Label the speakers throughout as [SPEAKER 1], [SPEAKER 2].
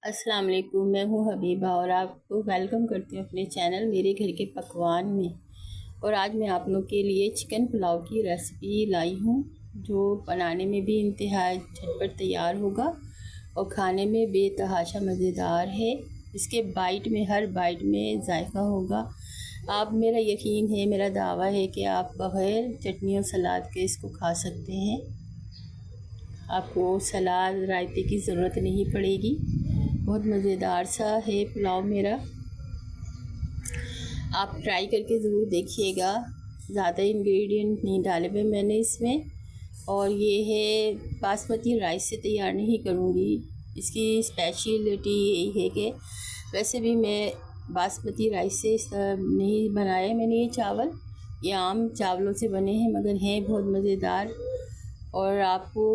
[SPEAKER 1] अस्सलाम वालेकुम, मैं हूँ हबीबा और आपको वेलकम करती हूँ अपने चैनल मेरे घर के पकवान में। और आज मैं आप लोग के लिए चिकन पुलाव की रेसिपी लाई हूँ, जो बनाने में भी इंतहा झटपट तैयार होगा और खाने में बेतहाशा मज़ेदार है। इसके बाइट में, हर बाइट में जायका होगा। आप, मेरा यकीन है, मेरा दावा है कि आप बग़ैर चटनी और सलाद के इसको खा सकते हैं। आपको सलाद, रायते की ज़रूरत नहीं पड़ेगी। बहुत मज़ेदार सा है पुलाव मेरा। आप ट्राई करके ज़रूर देखिएगा। ज़्यादा इंग्रेडिएंट नहीं डाले हुए मैंने इसमें। और ये है, बासमती राइस से तैयार नहीं करूँगी। इसकी स्पेशलिटी यही है कि वैसे भी मैं बासमती राइस से नहीं बनाया मैंने ये चावल। ये आम चावलों से बने हैं, मगर हैं बहुत मज़ेदार। और आपको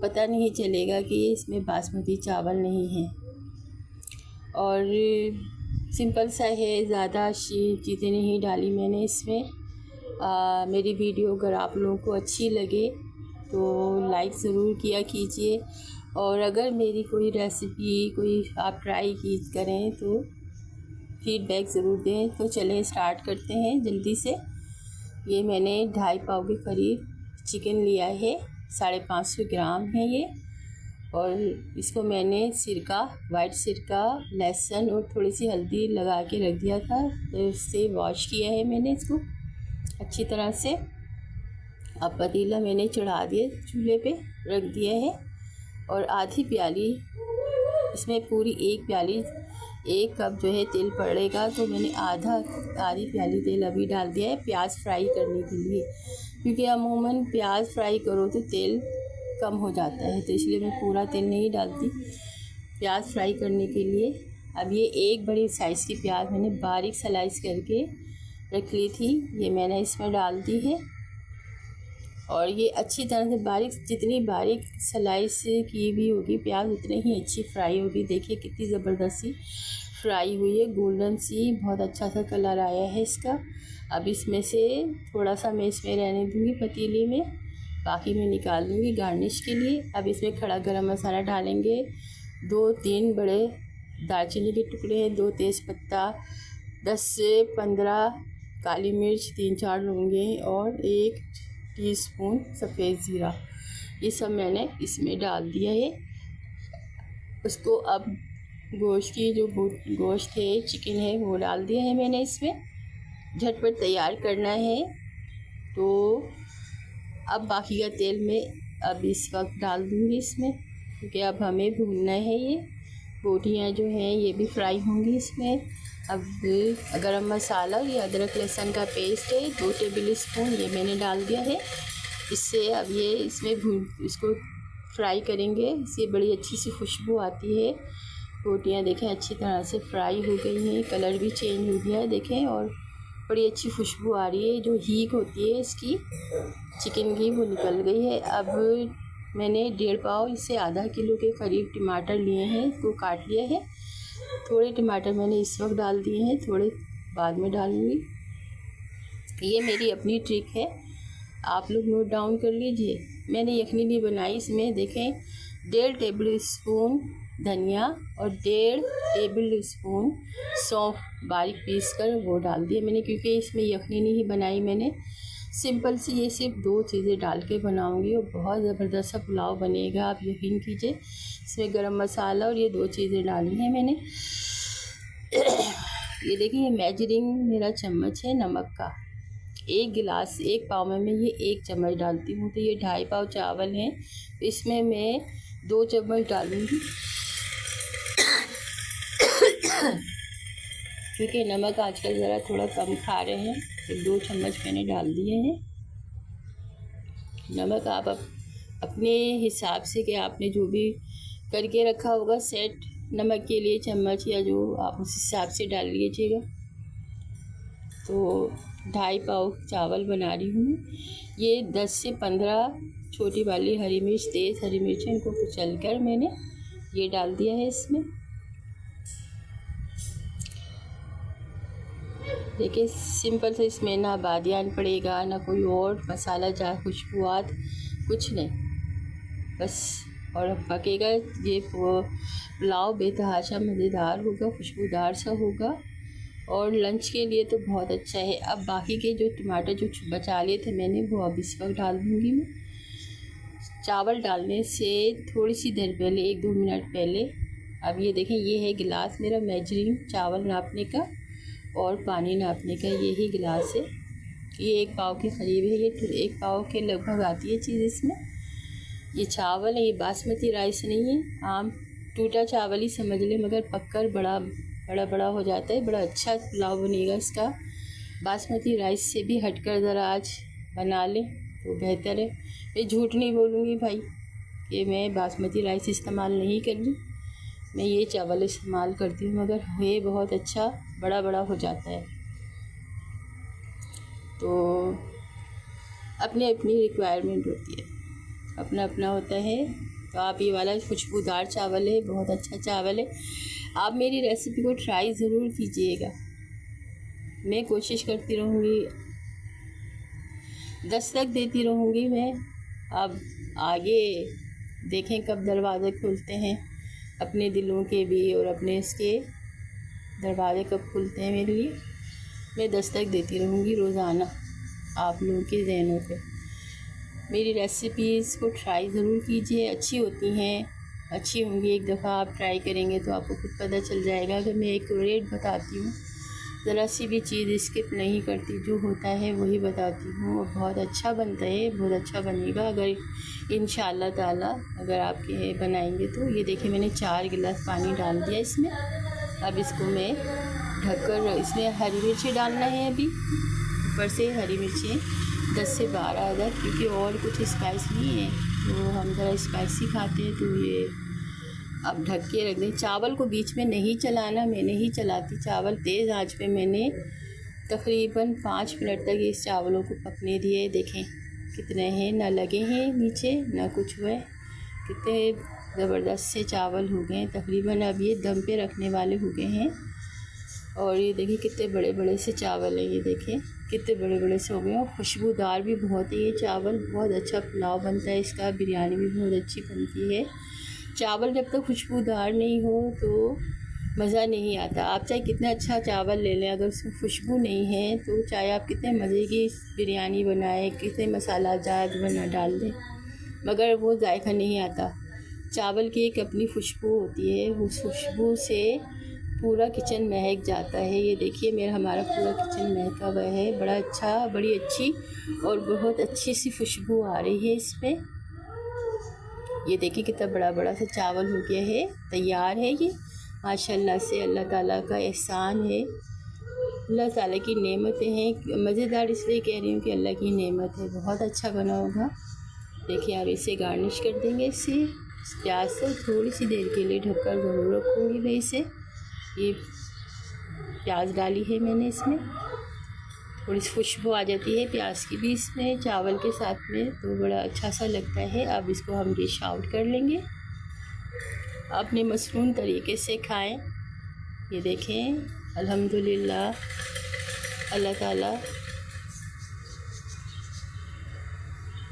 [SPEAKER 1] पता नहीं चलेगा कि इसमें बासमती चावल नहीं है। और सिंपल सा है, ज़्यादा चीज़ें नहीं डाली मैंने इसमें। मेरी वीडियो अगर आप लोगों को अच्छी लगे तो लाइक ज़रूर किया कीजिए। और अगर मेरी कोई रेसिपी कोई आप ट्राई करें तो फीडबैक ज़रूर दें। तो चलें स्टार्ट करते हैं जल्दी से। ये मैंने 2.5 पाव के करीब चिकन लिया है, 550 ग्राम है ये। और इसको मैंने सिरका, वाइट सिरका, लहसुन और थोड़ी सी हल्दी लगा के रख दिया था। तो इससे वॉश किया है मैंने इसको अच्छी तरह से। अब पतीला मैंने चढ़ा दिया, चूल्हे पे रख दिया है। और आधी प्याली इसमें, पूरी एक प्याली, 1 कप जो है तेल पड़ेगा, तो मैंने आधी प्याली तेल अभी डाल दिया है प्याज फ्राई करने के लिए। क्योंकि अमूमन प्याज फ्राई करो तो तेल कम हो जाता है, तो इसलिए मैं पूरा तेल नहीं डालती प्याज फ्राई करने के लिए। अब ये एक बड़ी साइज़ की प्याज मैंने बारीक स्लाइस करके रख ली थी, ये मैंने इसमें डाल दी है। और ये अच्छी तरह से बारीक, जितनी बारीक स्लाइस की भी होगी प्याज उतनी ही अच्छी फ्राई होगी। देखिए कितनी ज़बरदस्त सी फ्राई हुई है, गोल्डन सी, बहुत अच्छा सा कलर आया है इसका। अब इसमें से थोड़ा सा मैं इसमें रहने दूँगी पतीली में, बाकी मैं निकाल लूँगी गार्निश के लिए। अब इसमें खड़ा गरम मसाला डालेंगे, 2-3 बड़े दालचीनी के टुकड़े हैं, 2 तेज़पत्ता, 10 से 15 काली मिर्च, 3-4 लौंगे और 1 टीस्पून सफ़ेद ज़ीरा, ये सब मैंने इसमें डाल दिया है। उसको अब गोश्त की, जो गोश्त है, चिकन है, वो डाल दिया है मैंने इसमें। झटपट तैयार करना है। तो अब बाकी का तेल मैं अब इस वक्त डाल दूँगी इसमें, क्योंकि अब हमें भूनना है। ये बोटियाँ जो हैं ये भी फ्राई होंगी इसमें। अब गरम मसाला, ये अदरक लहसुन का पेस्ट है, 2 टेबल स्पून, ये मैंने डाल दिया है। इससे अब ये इसमें इसको फ्राई करेंगे, इससे बड़ी अच्छी सी खुशबू आती है। बोटियाँ देखें अच्छी तरह से फ्राई हो गई हैं, कलर भी चेंज हो गया है देखें, और बड़ी अच्छी खुशबू आ रही है। जो हीक होती है इसकी चिकन की, वो निकल गई है। अब मैंने 1.5 पाव, इससे आधा किलो के करीब टमाटर लिए हैं, इसको काट लिया है। थोड़े टमाटर मैंने इस वक्त डाल दिए हैं, थोड़े बाद में डालूँगी। ये मेरी अपनी ट्रिक है, आप लोग नोट डाउन कर लीजिए। मैंने यखनी नहीं बनाई। इसमें देखें 1.5 टेबल स्पून धनिया और 1.5 टेबल स्पून सौंफ बारीक पीस कर वो डाल दिया मैंने, क्योंकि इसमें यखनी नहीं बनाई मैंने। सिंपल सी ये सिर्फ 2 चीज़ें डाल के बनाऊंगी और बहुत ज़बरदस्त सा पुलाव बनेगा, आप यकीन कीजिए। इसमें गरम मसाला और ये 2 चीज़ें डाली हैं मैंने। ये देखिए, ये मेजरिंग मेरा चम्मच है नमक का। 1 गिलास, 1 पाव में मैं ये 1 चम्मच डालती हूँ। तो ये 2.5 पाव चावल हैं, तो इसमें मैं 2 चम्मच डालूँगी। क्योंकि नमक आजकल ज़रा थोड़ा कम खा रहे हैं, तो 2 चम्मच मैंने डाल दिए हैं। नमक आप अपने हिसाब से, कि आपने जो भी करके रखा होगा सेट नमक के लिए चम्मच, या जो आप उस हिसाब से डाल लीजिएगा। तो 2.5 पाव चावल बना रही हूँ। ये 10 से 15 छोटी वाली हरी मिर्च, तेज़ हरी मिर्च, इनको कुचल कर मैंने ये डाल दिया है इसमें। देखिए सिंपल से, इसमें ना बादियान पड़ेगा, ना कोई और मसाला जा खुशबुआत, कुछ नहीं, बस। और पकेगा ये पुलाव बेतहाशा मज़ेदार होगा, खुशबूदार सा होगा और लंच के लिए तो बहुत अच्छा है। अब बाकी के जो टमाटर जो बचा लिए थे मैंने, वो अब इस वक्त डाल दूँगी मैं। चावल डालने से थोड़ी सी देर पहले, 1-2 मिनट पहले। अब ये देखें, ये है गिलास मेरा मेजरिंग चावल नापने का और पानी नापने का, यही गिलास है। ये 1 पाव के करीब है, ये 1 पाव के लगभग आती है चीज़ इसमें। ये चावल है, ये बासमती राइस नहीं है, आम टूटा चावल ही समझ ले, मगर पककर बड़ा हो जाता है, बड़ा अच्छा पुलाव बनेगा इसका। बासमती राइस से भी हटकर ज़रा आज बना लें तो बेहतर है। मैं झूठ नहीं बोलूँगी भाई कि मैं बासमती राइस इस्तेमाल नहीं कर रही, मैं ये चावल इस्तेमाल करती हूँ, मगर ये बहुत अच्छा बड़ा हो जाता है। तो अपनी अपनी रिक्वायरमेंट होती है, अपना अपना होता है। तो आप ये वाला खुशबूदार चावल है, बहुत अच्छा चावल है। आप मेरी रेसिपी को ट्राई ज़रूर कीजिएगा। मैं कोशिश करती रहूँगी, दस्तक देती रहूँगी मैं। अब आगे देखें कब दरवाज़े खुलते हैं अपने दिलों के भी, और अपने इसके दरवाज़े कब खुलते हैं मेरे लिए। मैं दस्तक देती रहूँगी रोज़ाना आप लोगों के ज़हनों पे। मेरी रेसिपीज़ को ट्राई ज़रूर कीजिए, अच्छी होती हैं, अच्छी होंगी। एक दफ़ा आप ट्राई करेंगे तो आपको खुद पता चल जाएगा। अगर मैं एक रेट बताती हूँ, ज़रा सी भी चीज़ स्किप नहीं करती, जो होता है वही बताती हूँ, और बहुत अच्छा बनता है, बहुत अच्छा बनेगा अगर इंशाअल्लाह ताला अगर आपके बनाएंगे तो। ये देखिए, मैंने 4 गिलास पानी डाल दिया इसमें। अब इसको मैं ढककर, इसमें हरी मिर्ची डालना है अभी, ऊपर से हरी मिर्चें 10 से 12 अदर, क्योंकि और कुछ स्पाइस नहीं है, तो हम ज़रा स्पाइसी खाते हैं, तो ये अब ढक के रख दें। चावल को बीच में नहीं चलाना, मैं नहीं चलाती चावल, तेज़ आंच पे मैंने तकरीबन 5 मिनट तक इस चावलों को पकने दिए। देखें कितने हैं, ना लगे हैं नीचे ना कुछ हुए, कितने ज़बरदस्त से चावल हो गए तकरीबन। अब ये दम पे रखने वाले हो गए हैं। और ये देखिए कितने बड़े बड़े से चावल हैं, ये देखें कितने बड़े बड़े से हो गए, और खुशबूदार भी बहुत है ये चावल। बहुत अच्छा पुलाव बनता है इसका, बिरयानी भी बहुत अच्छी बनती है। चावल जब तक खुशबूदार नहीं हो तो मज़ा नहीं आता। आप चाहे कितना अच्छा चावल ले लें, अगर उसमें खुशबू नहीं है तो चाहे आप कितने मज़े की बिरयानी बनाएं, कितने मसाला जात बना डाल दें, मगर वो जायका नहीं आता। चावल की एक अपनी खुशबू होती है, उस खुशबू से पूरा किचन महक जाता है। ये देखिए हमारा पूरा किचन महका हुआ है, बड़ा अच्छा, बड़ी अच्छी और बहुत अच्छी सी खुशबू आ रही है इसमें। ये देखिए कितना बड़ा सा चावल हो गया है, तैयार है ये माशाल्लाह से। अल्लाह ताला का एहसान है, अल्लाह ताला की नेमतें हैं। मज़ेदार इसलिए कह रही हूँ कि अल्लाह की नेमत है, बहुत अच्छा बना होगा। देखिए अब इसे गार्निश कर देंगे, इसे प्याज से थोड़ी सी देर के लिए ढककर ज़रूर रखूँगी मैं इसे। ये प्याज डाली है मैंने इसमें, थोड़ी सी खुशबू आ जाती है प्याज की भी इसमें चावल के साथ में, तो बड़ा अच्छा सा लगता है। अब इसको हम डिश आउट कर लेंगे, अपने मसनून तरीके से खाएं। ये देखें अल्हम्दुलिल्लाह, अल्लाह ताला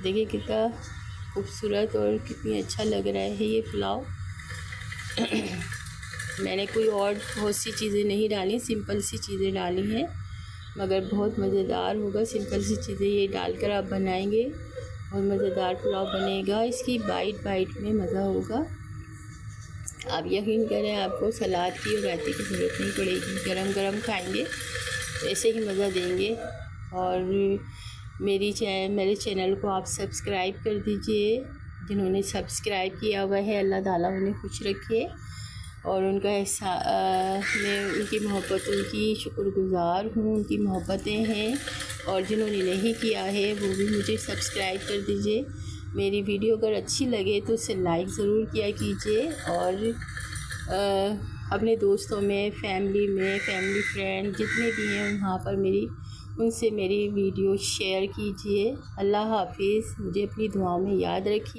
[SPEAKER 1] देखिए कितना खूबसूरत और कितनी अच्छा लग रहा है ये पुलाव। मैंने कोई और बहुत सी चीज़ें नहीं डाली, सिंपल सी चीज़ें डाली हैं, मगर बहुत मज़ेदार होगा। सिंपल सी चीज़ें ये डालकर आप बनाएंगे, बहुत मज़ेदार पुलाव बनेगा। इसकी बाइट में मज़ा होगा। आप यकीन करें, आपको सलाद की और रायते की ज़रूरत नहीं पड़ेगी। गरम गरम खाएंगे ऐसे ही मज़ा देंगे। और मेरे चैनल को आप सब्सक्राइब कर दीजिए। जिन्होंने सब्सक्राइब किया हुआ है, अल्लाह ताला उन्हें खुश रखे और उनका मैं उनकी मोहब्बतों की शुक्रगुज़ार हूँ, उनकी मोहब्बतें हैं। और जिन्होंने नहीं किया है वो भी मुझे सब्सक्राइब कर दीजिए। मेरी वीडियो अगर अच्छी लगे तो उसे लाइक ज़रूर किया कीजिए, और अपने दोस्तों में, फैमिली फ्रेंड जितने भी हैं वहाँ पर उनसे मेरी वीडियो शेयर कीजिए। अल्लाह हाफिज़, मुझे अपनी दुआओं में याद रखिए।